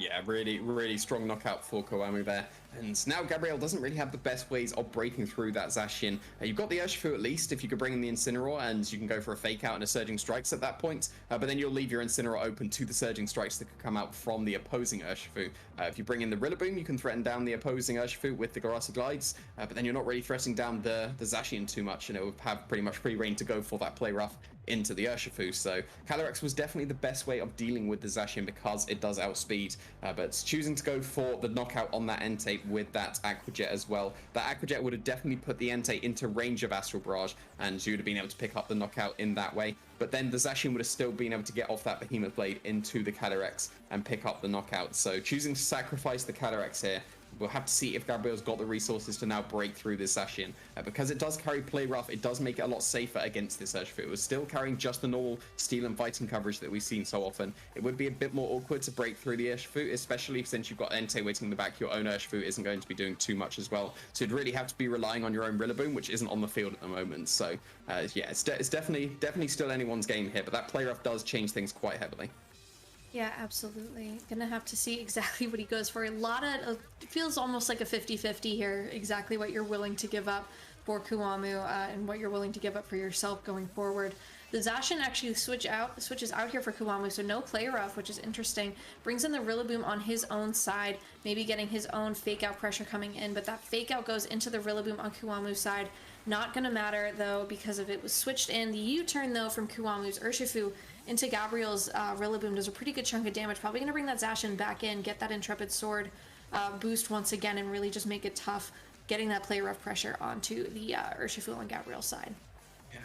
Yeah, really, really strong knockout for Kiwamu there. And now Gabriel doesn't really have the best ways of breaking through that Zacian. You've got the Urshifu at least, if you could bring in the Incineroar, and you can go for a Fake Out and a Surging Strikes at that point. But then you'll leave your Incineroar open to the Surging Strikes that could come out from the opposing Urshifu. If you bring in the Rillaboom, you can threaten down the opposing Urshifu with the Grassy Glides, but then you're not really threatening down the Zacian too much, and it will have pretty much free reign to go for that Play Rough into the Urshifu. So Calyrex was definitely the best way of dealing with the Zacian because it does outspeed, but choosing to go for the knockout on that Entei with that Aqua Jet as well. That Aqua Jet would have definitely put the Entei into range of Astral Barrage, and you would have been able to pick up the knockout in that way. But then the Zacian would have still been able to get off that Behemoth Blade into the Calyrex and pick up the knockout. So choosing to sacrifice the Calyrex here, we'll have to see if Gabriel's got the resources to now break through this Zacian. Because it does carry Play Rough, it does make it a lot safer against this Urshifu. It was still carrying just the normal steal and fighting coverage that we've seen so often. It would be a bit more awkward to break through the Urshifu, especially since you've got Entei waiting in the back. Your own Urshifu isn't going to be doing too much as well. So you'd really have to be relying on your own Rillaboom, which isn't on the field at the moment. So yeah, it's definitely still anyone's game here, but that Play Rough does change things quite heavily. Yeah, absolutely. Gonna have to see exactly what he goes for. A lot of, it feels almost like a 50-50 here, exactly what you're willing to give up for Kiwamu and what you're willing to give up for yourself going forward. The Zacian actually switches out here for Kiwamu, so no Play Rough, which is interesting. Brings in the Rillaboom on his own side, maybe getting his own Fake Out pressure coming in, but that Fake Out goes into the Rillaboom on Kiwamu's side. Not gonna matter though, because if it was switched in, the U-turn though from Kiwamu's Urshifu into Gabriel's Rillaboom does a pretty good chunk of damage. Probably gonna bring that Zacian back in, get that Intrepid Sword boost once again, and really just make it tough getting that Play Rough pressure onto the Urshifu on Gabriel's side.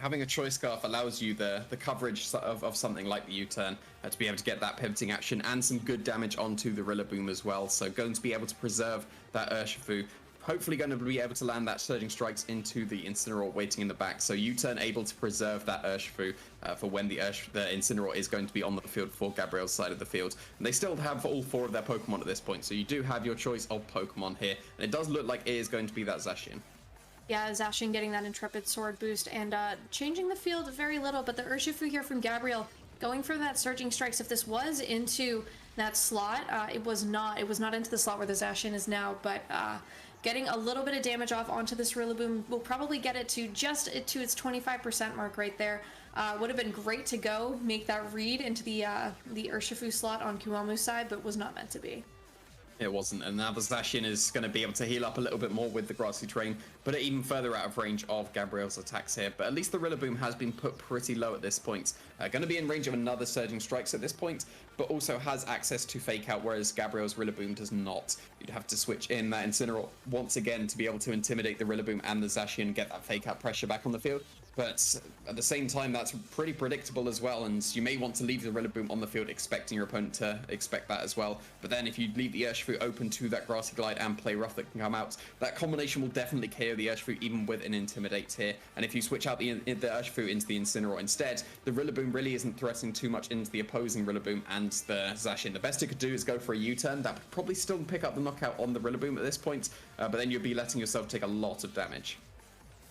Having a Choice Scarf allows you the coverage of something like the U-turn to be able to get that pivoting action and some good damage onto the Rillaboom as well. So going to be able to preserve that Urshifu. Hopefully going to be able to land that Surging Strikes into the Incineroar waiting in the back. So U-turn able to preserve that Urshifu for when the Incineroar is going to be on the field for Gabriel's side of the field. And they still have all 4 of their Pokemon at this point. So you do have your choice of Pokemon here. And it does look like it is going to be that Zacian. Yeah, Zacian getting that Intrepid Sword boost and changing the field very little, but the Urshifu here from Gabriel going for that Surging Strikes. If this was into that slot, it was not into the slot where the Zacian is now, but getting a little bit of damage off onto this Rillaboom will probably get it to just to its 25% mark right there. Would have been great to go make that read into the Urshifu slot on Kiwamu's side, but was not meant to be. It wasn't, and now the Zacian is going to be able to heal up a little bit more with the grassy terrain, but even further out of range of Gabriel's attacks here. But at least the Rillaboom has been put pretty low at this point. Going to be in range of another Surging Strikes at this point, but also has access to Fake Out, whereas Gabriel's Rillaboom does not. You'd have to switch in that Incineroar once again to be able to intimidate the Rillaboom and the Zacian and get that Fake Out pressure back on the field. But at the same time, that's pretty predictable as well, and you may want to leave the Rillaboom on the field expecting your opponent to expect that as well. But then if you leave the Urshifu open to that Grassy Glide and Play Rough that can come out, that combination will definitely KO the Urshifu even with an Intimidate here. And if you switch out the Urshifu into the Incineroar instead, the Rillaboom really isn't threatening too much into the opposing Rillaboom and the Zacian. The best it could do is go for a U-turn. That would probably still pick up the knockout on the Rillaboom at this point, but then you'd be letting yourself take a lot of damage.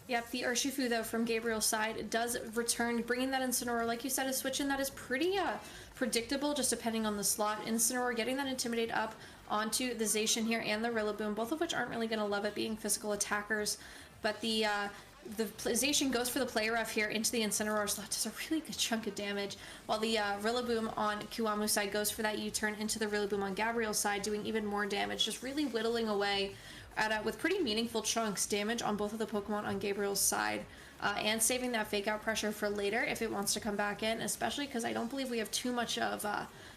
Yep, the Urshifu, though, from Gabriel's side, does return, bringing that Incineroar. Like you said, a switch in that is pretty predictable, just depending on the slot. Incineroar getting that Intimidate up onto the Zacian here and the Rillaboom, both of which aren't really going to love it being physical attackers. But the Zacian goes for the Play Rough here into the Incineroar, so that does a really good chunk of damage, while the Rillaboom on Kiwamu's side goes for that U-turn into the Rillaboom on Gabriel's side, doing even more damage, just really whittling away with pretty meaningful chunks damage on both of the Pokemon on Gabriel's side, and saving that Fake Out pressure for later if it wants to come back in, especially because I don't believe we have too much of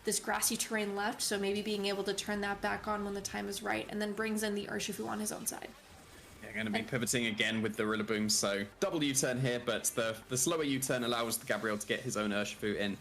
this grassy terrain left, so maybe being able to turn that back on when the time is right, and then brings in the Urshifu on his own side. Yeah, going to be pivoting again with the Rillaboom, so double U-turn here, but the slower U-turn allows the Gabriel to get his own Urshifu in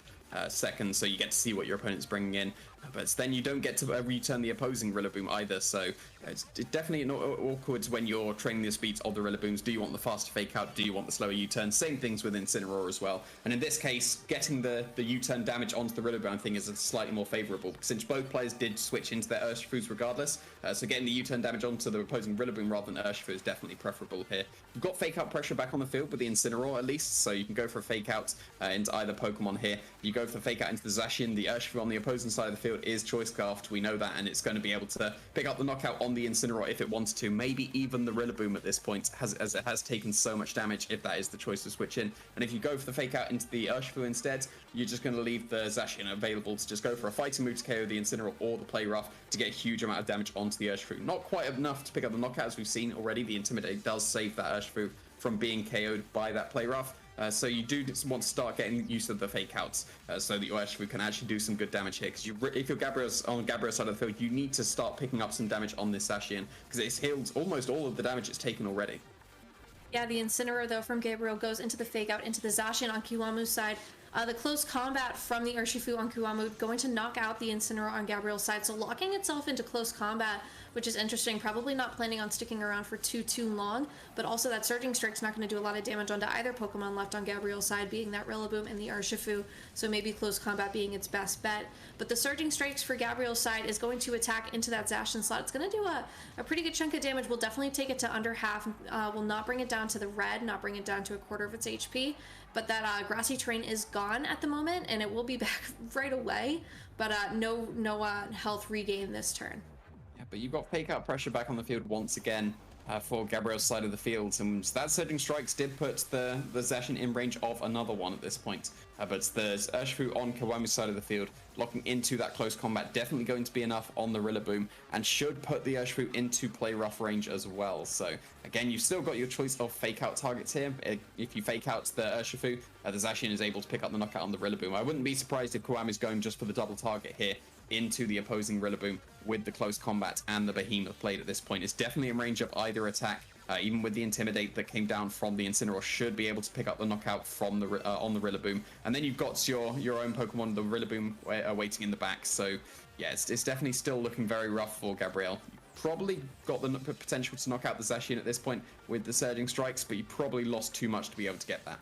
second, so you get to see what your opponent's bringing in. But then you don't get to return the opposing Rillaboom either, so it's definitely awkward when you're training the speeds of the Rillabooms. Do you want the faster Fake Out? Do you want the slower U-turn? Same things with Incineroar as well. And in this case, getting the U-turn damage onto the Rillaboom, I think, is slightly more favourable, since both players did switch into their Urshifus regardless. So getting the U-turn damage onto the opposing Rillaboom rather than Urshifu is definitely preferable here. You've got Fake Out pressure back on the field with the Incineroar at least, so you can go for a Fake Out into either Pokemon here. You go for the Fake Out into the Zacian. The Urshifu on the opposing side of the field is Choice Scarfed, we know that, and it's going to be able to pick up the knockout on the Incineroar if it wants to. Maybe even the Rillaboom at this point, as it has taken so much damage, if that is the choice to switch in. And if you go for the Fake Out into the Urshifu instead, you're just going to leave the Zacian available to just go for a fighting move to KO the Incineroar or the Play Rough to get a huge amount of damage onto the Urshifu. Not quite enough to pick up the knockout, as we've seen already. The Intimidate does save that Urshifu from being KO'd by that Play Rough, So you do just want to start getting used to the fake outs so that your Urshifu can actually do some good damage here. Because if you're on Gabriel's side of the field, you need to start picking up some damage on this Zacian because it's healed almost all of the damage it's taken already. Yeah, the Incineroar, though, from Gabriel goes into the fake out into the Zacian on Kiwamu's side. The close combat from the Urshifu on Kiwamu going to knock out the Incineroar on Gabriel's side, so locking itself into close combat, which is interesting. Probably not planning on sticking around for too long, but also that Surging Strike's not going to do a lot of damage onto either Pokemon left on Gabriel's side, being that Rillaboom and the Urshifu, so maybe close combat being its best bet. But the Surging Strikes for Gabriel's side is going to attack into that Zacian slot. It's going to do a pretty good chunk of damage. We'll definitely take it to under half. Will not bring it down to the red, not bring it down to a quarter of its HP. But that grassy terrain is gone at the moment, and it will be back right away. But no health regain this turn. Yeah, but you've got fake out pressure back on the field once again for Gabriel's side of the field, and that Surging Strikes did put the Zacian in range of another one at this point. But the Urshifu on Kiwamu's side of the field, locking into that close combat, definitely going to be enough on the Rillaboom, and should put the Urshifu into play rough range as well. So again, you've still got your choice of fake out targets here. If you fake out the Urshifu, the Zacian is able to pick up the knockout on the Rillaboom. I wouldn't be surprised if Kiwamu's going just for the double target here into the opposing Rillaboom with the close combat and the Behemoth played at this point. It's definitely in range of either attack. Even with the Intimidate that came down from the Incineroar, should be able to pick up the knockout from the on the Rillaboom. And then you've got your own Pokemon, the Rillaboom, waiting in the back. So yeah, it's definitely still looking very rough for Gabriel. Probably got the potential to knock out the Zacian at this point with the Surging Strikes, but you probably lost too much to be able to get that.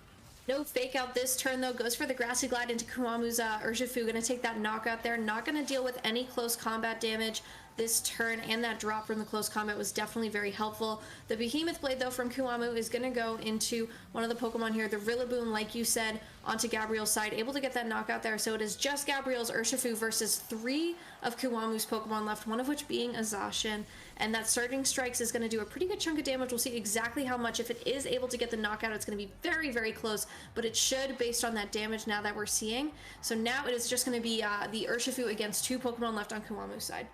No fake out this turn, though. Goes for the Grassy Glide into Kiwamu's Urshifu. Going to take that knockout there. Not going to deal with any close combat damage this turn, and that drop from the close combat was definitely very helpful. The Behemoth Blade, though, from Kiwamu is going to go into one of the Pokemon here. The Rillaboom, like you said, onto Gabriel's side. Able to get that knockout there. So it is just Gabriel's Urshifu versus 3 of Kiwamu's Pokemon left, one of which being a Zacian. And that Surging Strikes is going to do a pretty good chunk of damage. We'll see exactly how much. If it is able to get the knockout, it's going to be very, very close. But it should, based on that damage now that we're seeing. So now it is just going to be the Urshifu against 2 Pokemon left on Kiwamu's side.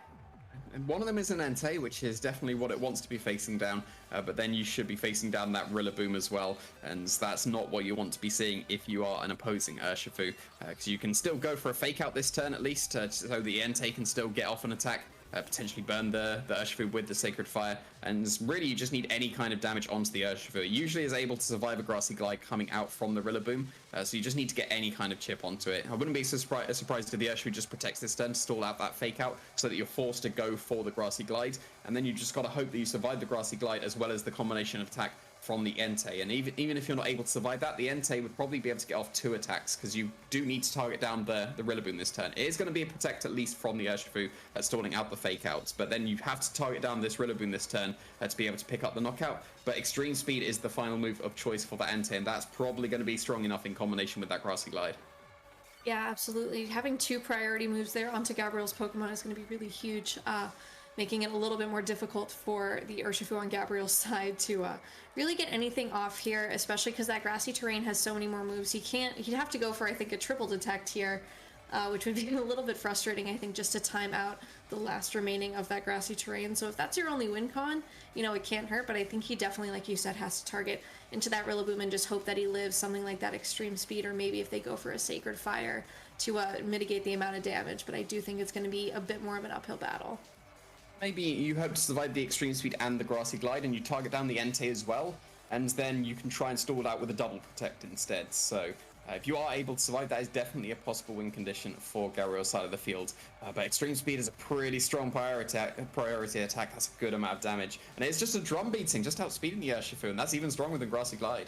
And one of them is an Entei, which is definitely what it wants to be facing down, but then you should be facing down that Rillaboom as well, and that's not what you want to be seeing if you are an opposing Urshifu, because you can still go for a fake out this turn at least, so the Entei can still get off an attack, potentially burn the Urshifu with the Sacred Fire, and really you just need any kind of damage onto the Urshifu. It usually is able to survive a Grassy Glide coming out from the Rillaboom, so you just need to get any kind of chip onto it. I wouldn't be surprised if the Urshifu just protects this turn to stall out that fake out so that you're forced to go for the Grassy Glide, and then you just got to hope that you survive the Grassy Glide as well as the combination of attack from the Entei. And even if you're not able to survive that, the Entei would probably be able to get off 2 attacks, because you do need to target down the Rillaboom this turn. It is going to be a protect at least from the Urshifu stalling out the fake outs, but then you have to target down this Rillaboom this turn to be able to pick up the knockout. But Extreme Speed is the final move of choice for the Entei, and that's probably going to be strong enough in combination with that Grassy Glide. Yeah, absolutely. Having 2 priority moves there onto Gabriel's Pokemon is going to be really huge, making it a little bit more difficult for the Urshifu on Gabriel's side to really get anything off here, especially because that grassy terrain has so many more moves. He'd have to go for, I think, a triple detect here, which would be a little bit frustrating, I think, just to time out the last remaining of that grassy terrain. So if that's your only win con, it can't hurt, but I think he definitely, like you said, has to target into that Rillaboom and just hope that he lives something like that Extreme Speed, or maybe if they go for a Sacred Fire to mitigate the amount of damage. But I do think it's going to be a bit more of an uphill battle. Maybe you hope to survive the Extreme Speed and the Grassy Glide, and you target down the Entei as well, and then you can try and stall it out with a double protect instead. So if you are able to survive, that is definitely a possible win condition for Gabriel's side of the field. But Extreme Speed is a pretty strong priority attack. That's a good amount of damage, and it's just a drum beating, just outspeeding the Urshifu, and that's even stronger than Grassy Glide.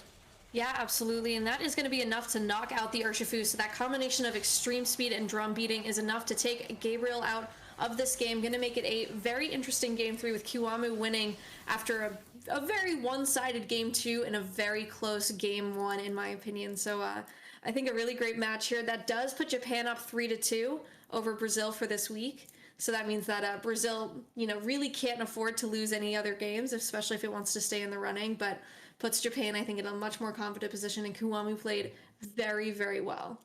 Yeah, absolutely, and that is going to be enough to knock out the Urshifu. So that combination of Extreme Speed and drum beating is enough to take Gabriel out of this game. Going to make it a very interesting Game 3 with Kiwamu winning after a very one-sided Game 2 and a very close Game 1, in my opinion. So I think a really great match here. That does put Japan up 3-2 over Brazil for this week. So that means that Brazil, really can't afford to lose any other games, especially if it wants to stay in the running, but puts Japan, I think, in a much more confident position, and Kiwamu played very, very well.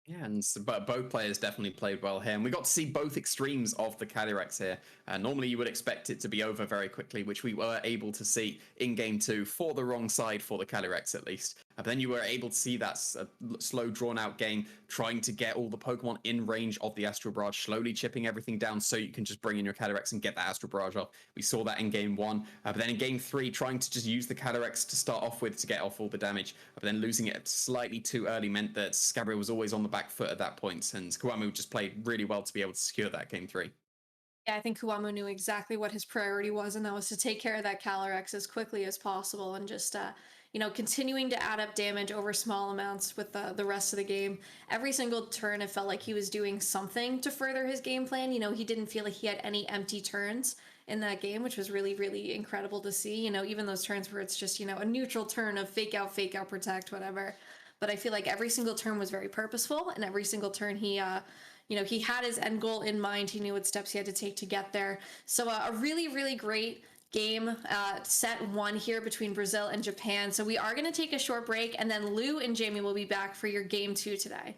Yeah, but both players definitely played well here, and we got to see both extremes of the Calyrex here. Normally you would expect it to be over very quickly, which we were able to see in Game 2 for the wrong side for the Calyrex at least. But then you were able to see that slow, drawn-out game, trying to get all the Pokemon in range of the Astral Barrage, slowly chipping everything down so you can just bring in your Calyrex and get that Astral Barrage off. We saw that in Game 1. But then in Game 3, trying to just use the Calyrex to start off with to get off all the damage. But then losing it slightly too early meant that Gabriel was always on the back foot at that point, and Kiwamu just played really well to be able to secure that Game 3. Yeah, I think Kiwamu knew exactly what his priority was, and that was to take care of that Calyrex as quickly as possible and just, continuing to add up damage over small amounts with the rest of the game. Every single turn, it felt like he was doing something to further his game plan. He didn't feel like he had any empty turns in that game, which was really, really incredible to see. Even those turns where it's just, a neutral turn of fake out, protect, whatever. But I feel like every single turn was very purposeful, and every single turn he had his end goal in mind. He knew what steps he had to take to get there. So a really, really great game, set 1 here between Brazil and Japan. So we are going to take a short break, and then Lou and Jamie will be back for your game 2 today.